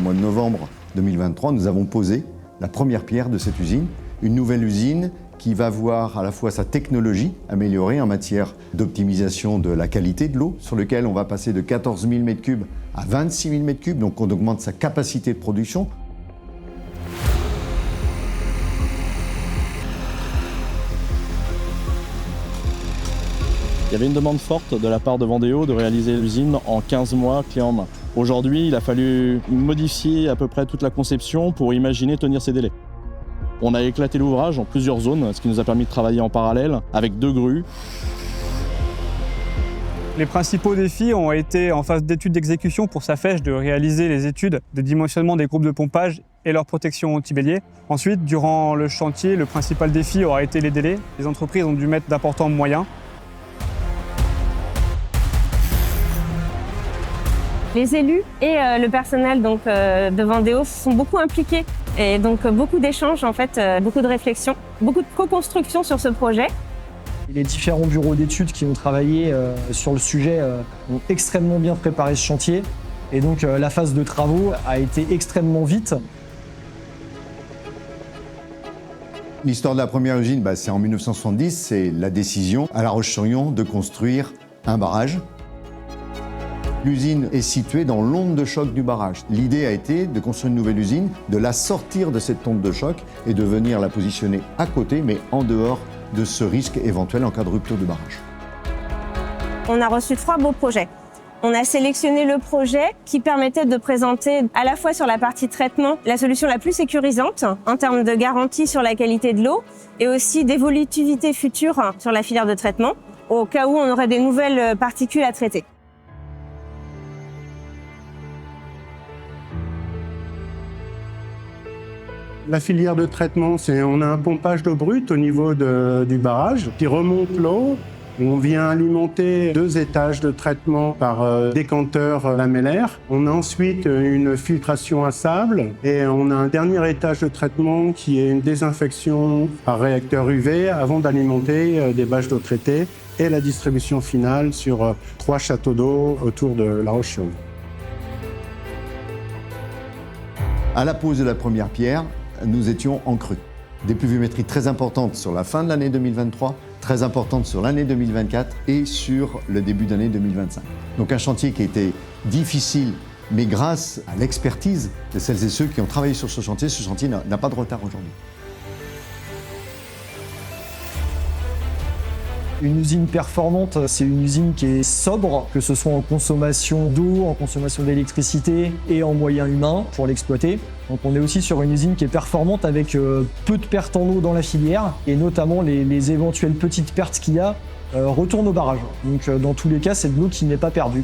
mois de novembre 2023, nous avons posé la première pierre de cette usine. Une nouvelle usine qui va voir à la fois sa technologie améliorée en matière d'optimisation de la qualité de l'eau, sur lequel on va passer de 14 000 m3 à 26 000 m3, donc on augmente sa capacité de production. Il y avait une demande forte de la part de Vendéo de réaliser l'usine en 15 mois clé en main. Aujourd'hui, il a fallu modifier à peu près toute la conception pour imaginer tenir ces délais. On a éclaté l'ouvrage en plusieurs zones, ce qui nous a permis de travailler en parallèle avec 2 grues. Les principaux défis ont été en phase d'études d'exécution pour Safèche de réaliser les études de dimensionnement des groupes de pompage et leur protection anti-bélier. Ensuite, durant le chantier, le principal défi aura été les délais. Les entreprises ont dû mettre d'importants moyens. Les élus et le personnel de Vendéo sont beaucoup impliqués et donc beaucoup d'échanges, en fait, beaucoup de réflexions, beaucoup de co-construction sur ce projet. Les différents bureaux d'études qui ont travaillé sur le sujet ont extrêmement bien préparé ce chantier et donc la phase de travaux a été extrêmement vite. L'histoire de la première usine, c'est en 1970, c'est la décision à La Roche-sur-Yon de construire un barrage. L'usine est située dans l'onde de choc du barrage. L'idée a été de construire une nouvelle usine, de la sortir de cette onde de choc et de venir la positionner à côté, mais en dehors de ce risque éventuel en cas de rupture du barrage. On a reçu 3 beaux projets. On a sélectionné le projet qui permettait de présenter à la fois sur la partie traitement la solution la plus sécurisante en termes de garantie sur la qualité de l'eau et aussi d'évolutivité future sur la filière de traitement au cas où on aurait des nouvelles particules à traiter. La filière de traitement, on a un pompage d'eau brute au niveau du barrage qui remonte l'eau. On vient alimenter 2 étages de traitement par décanteur lamellaire. On a ensuite une filtration à sable et on a un dernier étage de traitement qui est une désinfection par réacteur UV avant d'alimenter des bâches d'eau traitée et la distribution finale sur 3 châteaux d'eau autour de La Roche-sur-Yon. À la pose de la première pierre, nous étions en creux. Des pluviométries très importantes sur la fin de l'année 2023, très importantes sur l'année 2024 et sur le début d'année 2025. Donc un chantier qui a été difficile, mais grâce à l'expertise de celles et ceux qui ont travaillé sur ce chantier n'a pas de retard aujourd'hui. Une usine performante, c'est une usine qui est sobre, que ce soit en consommation d'eau, en consommation d'électricité et en moyens humains pour l'exploiter. Donc on est aussi sur une usine qui est performante avec peu de pertes en eau dans la filière et notamment les éventuelles petites pertes qu'il y a retournent au barrage. Donc dans tous les cas, c'est de l'eau qui n'est pas perdue.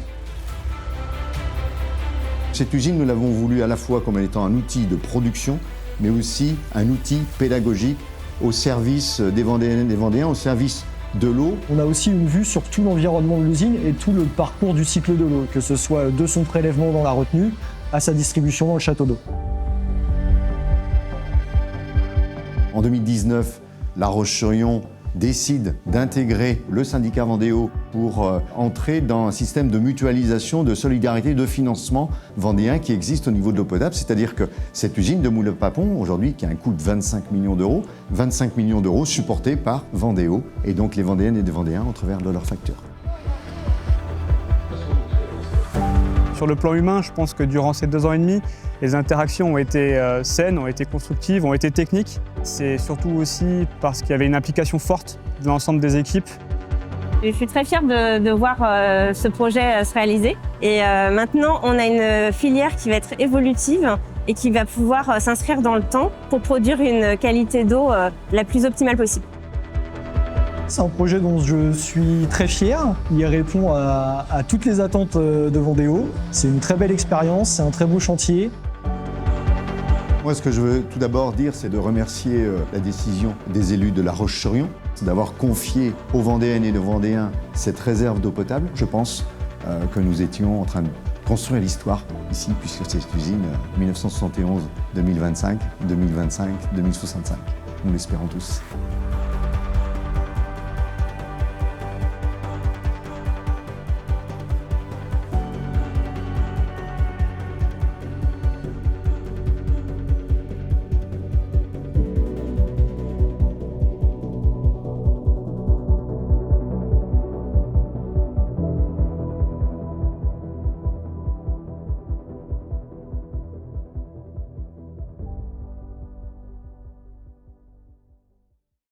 Cette usine, nous l'avons voulu à la fois comme étant un outil de production, mais aussi un outil pédagogique au service des Vendéennes et des Vendéens, au service de l'eau. On a aussi une vue sur tout l'environnement de l'usine et tout le parcours du cycle de l'eau, que ce soit de son prélèvement dans la retenue à sa distribution dans le château d'eau. En 2019, La Roche-sur-Yon décide d'intégrer le syndicat Vendéo pour entrer dans un système de mutualisation, de solidarité, de financement vendéen qui existe au niveau de l'eau potable. C'est-à-dire que cette usine de Moule-Papon, aujourd'hui, qui a un coût de 25 millions d'euros supportés par Vendéo. Et donc les Vendéennes et les Vendéens au travers de leur facture. Sur le plan humain, je pense que durant ces 2 ans et demi, les interactions ont été saines, ont été constructives, ont été techniques. C'est surtout aussi parce qu'il y avait une implication forte de l'ensemble des équipes. Je suis très fière de voir ce projet se réaliser. Et maintenant, on a une filière qui va être évolutive et qui va pouvoir s'inscrire dans le temps pour produire une qualité d'eau la plus optimale possible. C'est un projet dont je suis très fier. Il répond à toutes les attentes de Vendéo. C'est une très belle expérience, c'est un très beau chantier. Moi, ce que je veux tout d'abord dire, c'est de remercier la décision des élus de La Roche-sur-Yon, d'avoir confié aux Vendéennes et aux Vendéens cette réserve d'eau potable. Je pense que nous étions en train de construire l'histoire ici, puisque cette usine 1971, 2025, 2025, 2065. Nous l'espérons tous.